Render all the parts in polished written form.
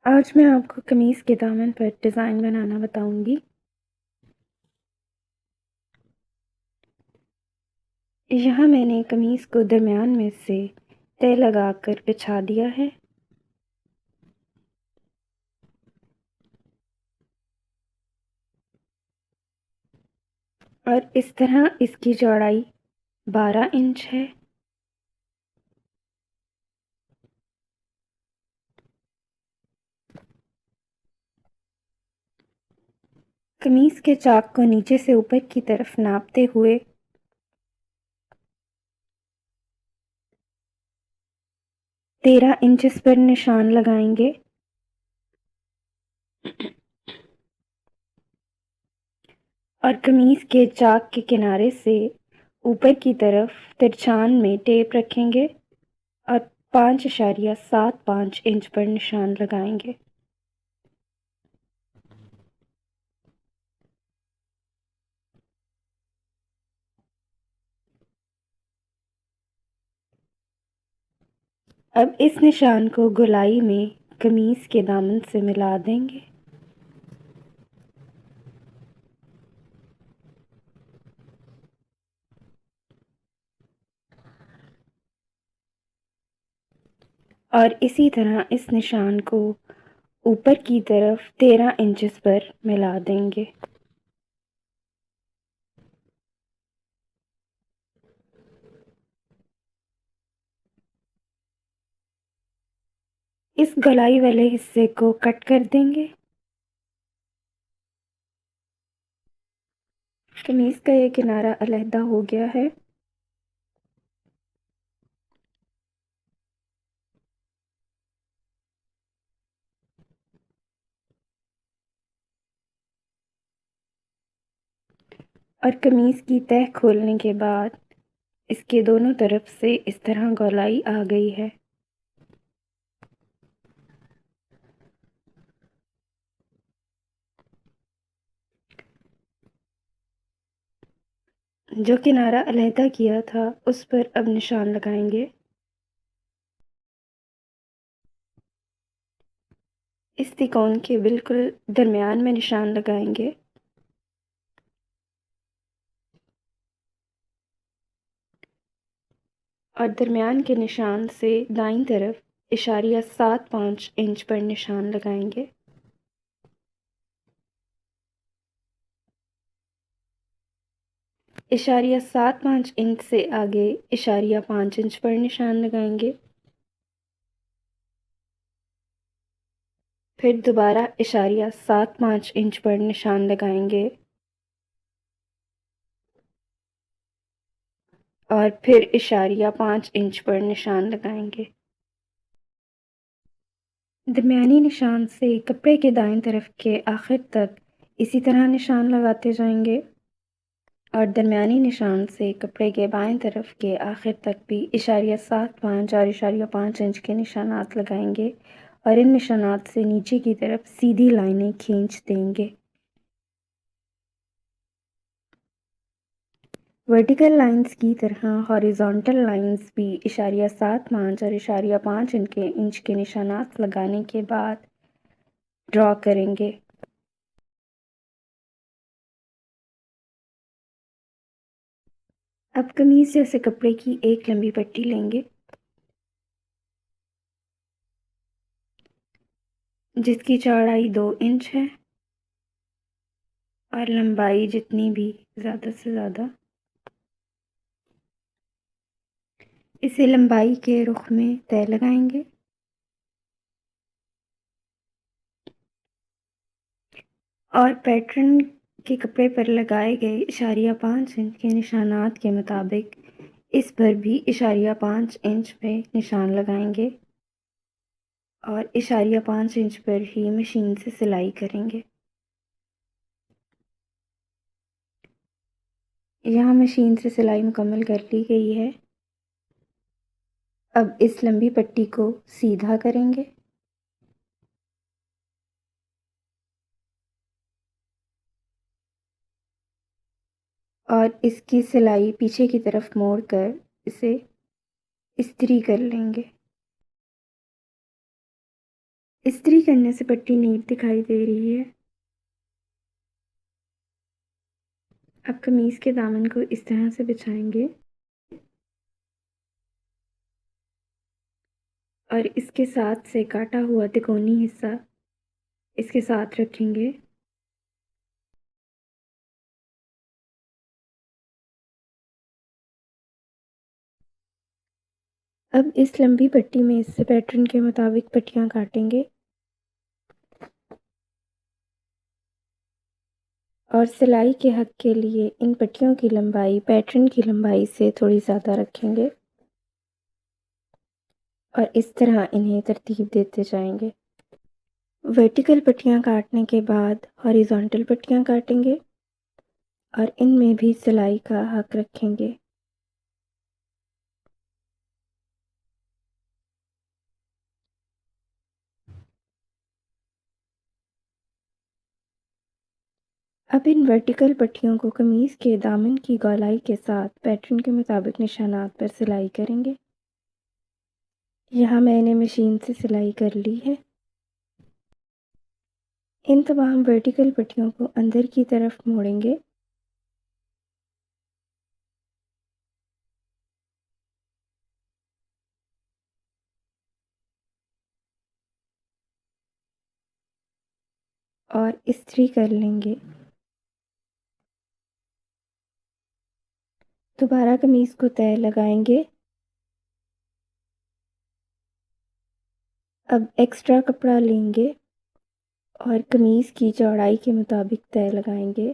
آج میں آپ کو قمیص کے دامن پر ڈیزائن بنانا بتاؤں گی۔ یہاں میں نے قمیص کو درمیان میں سے تہ لگا کر بچھا دیا ہے اور اس طرح اس کی چوڑائی 12 انچ ہے۔ قمیص کے چاک کو نیچے سے اوپر کی طرف ناپتے ہوئے 13 انچز پر نشان لگائیں گے اور قمیص کے چاک کے کنارے سے اوپر کی طرف ترچھان میں ٹیپ رکھیں گے اور 5.75 انچ پر نشان لگائیں گے۔ اب اس نشان کو گولائی میں قمیص کے دامن سے ملا دیں گے اور اسی طرح اس نشان کو اوپر کی طرف 13 انچز پر ملا دیں گے۔ اس گولائی والے حصے کو کٹ کر دیں گے۔ قمیص کا یہ کنارہ علیحدہ ہو گیا ہے۔ اور قمیص کی تہ کھولنے کے بعد اس کے دونوں طرف سے اس طرح گولائی آ گئی ہے۔ جو کنارہ علیحدہ کیا تھا اس پر اب نشان لگائیں گے۔ اس تکون کے بالکل درمیان میں نشان لگائیں گے اور درمیان کے نشان سے دائیں طرف 0.75 انچ پر نشان لگائیں گے۔ اشاریہ 7.5 انچ سے آگے 0.5 انچ پر نشان لگائیں گے، پھر دوبارہ 0.75 انچ پر نشان لگائیں گے اور پھر 0.5 انچ پر نشان لگائیں گے۔ درمیانی نشان سے کپڑے کے دائیں طرف کے آخر تک اسی طرح نشان لگاتے جائیں گے اور درمیانی نشان سے کپڑے کے بائیں طرف کے آخر تک بھی 0.75 اور 0.5 انچ کے نشانات لگائیں گے اور ان نشانات سے نیچے کی طرف سیدھی لائنیں کھینچ دیں گے۔ ورٹیکل لائنز کی طرح ہاریزونٹل لائنز بھی 0.75 اور 0.5 انچ کے نشانات لگانے کے بعد ڈرا کریں گے۔ اب قمیص جیسے کپڑے کی ایک لمبی پٹی لیں گے جس کی چوڑائی 2 انچ ہے اور لمبائی جتنی بھی زیادہ سے زیادہ، اسے لمبائی کے رخ میں تہ لگائیں گے اور پیٹرن کے کپڑے پر لگائے گئے 0.5 انچ کے نشانات کے مطابق اس پر بھی 0.5 انچ پہ نشان لگائیں گے اور 0.5 انچ پر ہی مشین سے سلائی کریں گے۔ یہاں مشین سے سلائی مکمل کر لی گئی ہے۔ اب اس لمبی پٹی کو سیدھا کریں گے اور اس کی سلائی پیچھے کی طرف موڑ کر اسے استری کر لیں گے۔ استری کرنے سے پٹی نیٹ دکھائی دے رہی ہے۔ اب قمیص کے دامن کو اس طرح سے بچھائیں گے اور اس کے ساتھ سے کاٹا ہوا تکونی حصہ اس کے ساتھ رکھیں گے۔ اب اس لمبی پٹی میں اس سے پیٹرن کے مطابق پٹیاں کاٹیں گے اور سلائی کے حق کے لیے ان پٹیوں کی لمبائی پیٹرن کی لمبائی سے تھوڑی زیادہ رکھیں گے اور اس طرح انہیں ترتیب دیتے جائیں گے۔ ورٹیکل پٹیاں کاٹنے کے بعد ہاریزونٹل پٹیاں کاٹیں گے اور ان میں بھی سلائی کا حق رکھیں گے۔ اب ان ورٹیکل پٹیوں کو قمیص کے دامن کی گولائی کے ساتھ پیٹرن کے مطابق نشانات پر سلائی کریں گے۔ یہاں میں نے مشین سے سلائی کر لی ہے۔ ان تمام ورٹیکل پٹیوں کو اندر کی طرف موڑیں گے اور استری کر لیں گے۔ دوبارہ قمیص کو تہہ لگائیں گے۔ اب ایکسٹرا کپڑا لیں گے اور قمیص کی چوڑائی کے مطابق تہہ لگائیں گے۔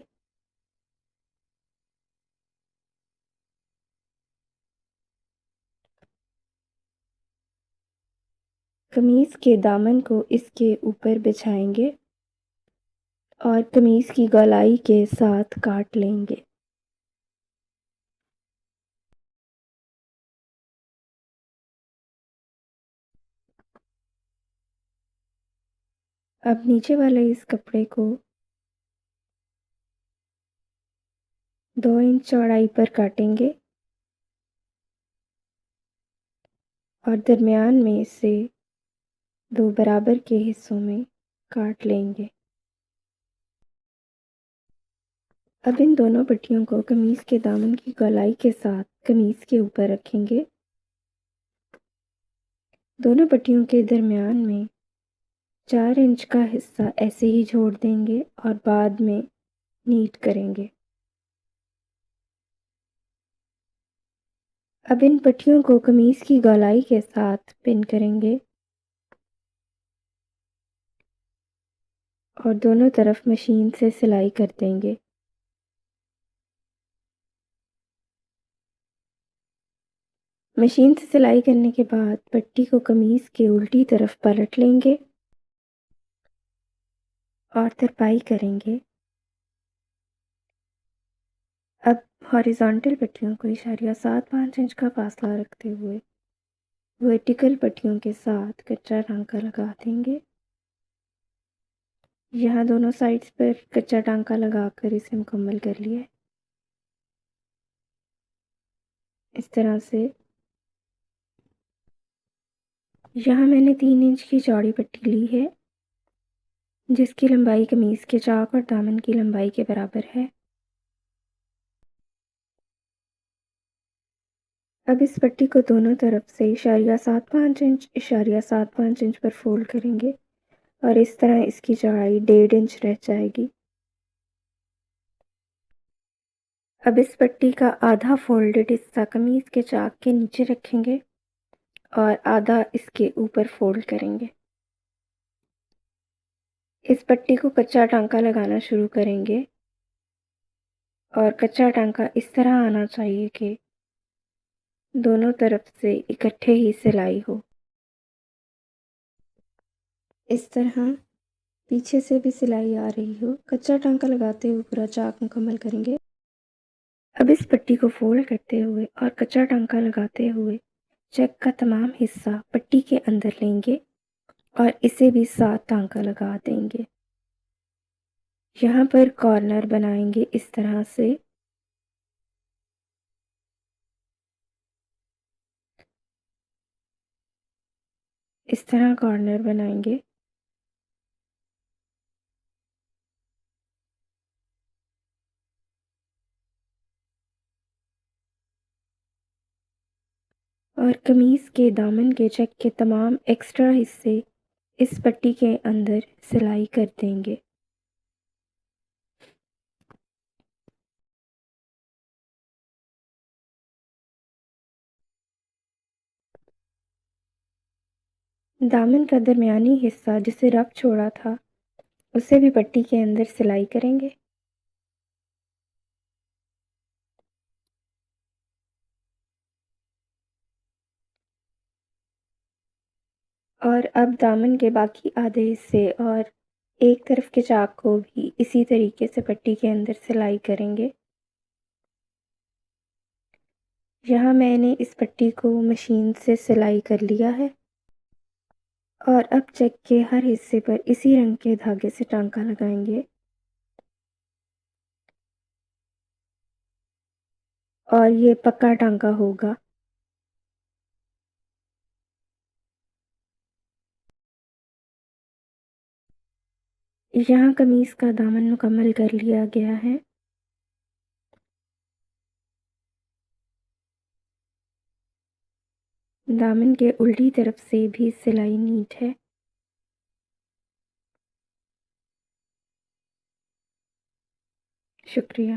قمیص کے دامن کو اس کے اوپر بچھائیں گے اور قمیص کی گولائی کے ساتھ کاٹ لیں گے۔ اب نیچے والے اس کپڑے کو 2 انچ چوڑائی پر کاٹیں گے اور درمیان میں سے 2 برابر کے حصوں میں کاٹ لیں گے۔ اب ان دونوں پٹیوں کو قمیص کے دامن کی گولائی کے ساتھ قمیص کے اوپر رکھیں گے۔ دونوں پٹیوں کے درمیان میں 4 انچ کا حصہ ایسے ہی چھوڑ دیں گے اور بعد میں نیٹ کریں گے۔ اب ان پٹیوں کو قمیص کی گولائی کے ساتھ پن کریں گے اور دونوں طرف مشین سے سلائی کر دیں گے۔ مشین سے سلائی کرنے کے بعد پٹی کو قمیص کے الٹی طرف پلٹ لیں گے اور ترپائی کریں گے۔ اب ہاریزونٹل پٹیوں کو 0.75 انچ کا فاصلہ رکھتے ہوئے ورٹیکل پٹیوں کے ساتھ کچا ٹانکا لگا دیں گے۔ یہاں دونوں سائڈز پر کچا ٹانکا لگا کر اسے مکمل کر لیا ہے۔ اس طرح سے یہاں میں نے 3 انچ کی چوڑی پٹی لی ہے جس کی لمبائی قمیص کے چاک اور دامن کی لمبائی کے برابر ہے۔ اب اس پٹی کو دونوں طرف سے 0.75 انچ پر فولڈ کریں گے اور اس طرح اس کی چوڑائی 1.5 انچ رہ جائے گی۔ اب اس پٹی کا آدھا فولڈڈ حصہ قمیص کے چاک کے نیچے رکھیں گے اور آدھا اس کے اوپر فولڈ کریں گے۔ اس پٹی کو کچا ٹانکا لگانا شروع کریں گے اور کچا ٹانکا اس طرح آنا چاہیے کہ دونوں طرف سے اکٹھے ہی سلائی ہو۔ اس طرح پیچھے سے بھی سلائی آ رہی ہو۔ کچا ٹانکا لگاتے ہوئے پورا چاک مکمل کریں گے۔ اب اس پٹی کو فولڈ کرتے ہوئے اور کچا ٹانکا لگاتے ہوئے چیک کا تمام حصہ پٹی کے اندر لیں گے اور اسے بھی 7 ٹانکا لگا دیں گے۔ یہاں پر کارنر بنائیں گے اس طرح سے۔ اس طرح کارنر بنائیں گے اور قمیص کے دامن کے چیک کے تمام ایکسٹرا حصے اس پٹی کے اندر سلائی کر دیں گے۔ دامن کا درمیانی حصہ جسے رف چھوڑا تھا اسے بھی پٹی کے اندر سلائی کریں گے۔ اور اب دامن کے باقی آدھے حصے اور ایک طرف کے چاک کو بھی اسی طریقے سے پٹی کے اندر سلائی کریں گے۔ یہاں میں نے اس پٹی کو مشین سے سلائی کر لیا ہے اور اب چیک کے ہر حصے پر اسی رنگ کے دھاگے سے ٹانکا لگائیں گے اور یہ پکا ٹانکا ہوگا۔ یہاں قمیص کا دامن مکمل کر لیا گیا ہے۔ دامن کے الٹی طرف سے بھی سلائی نیٹ ہے۔ شکریہ۔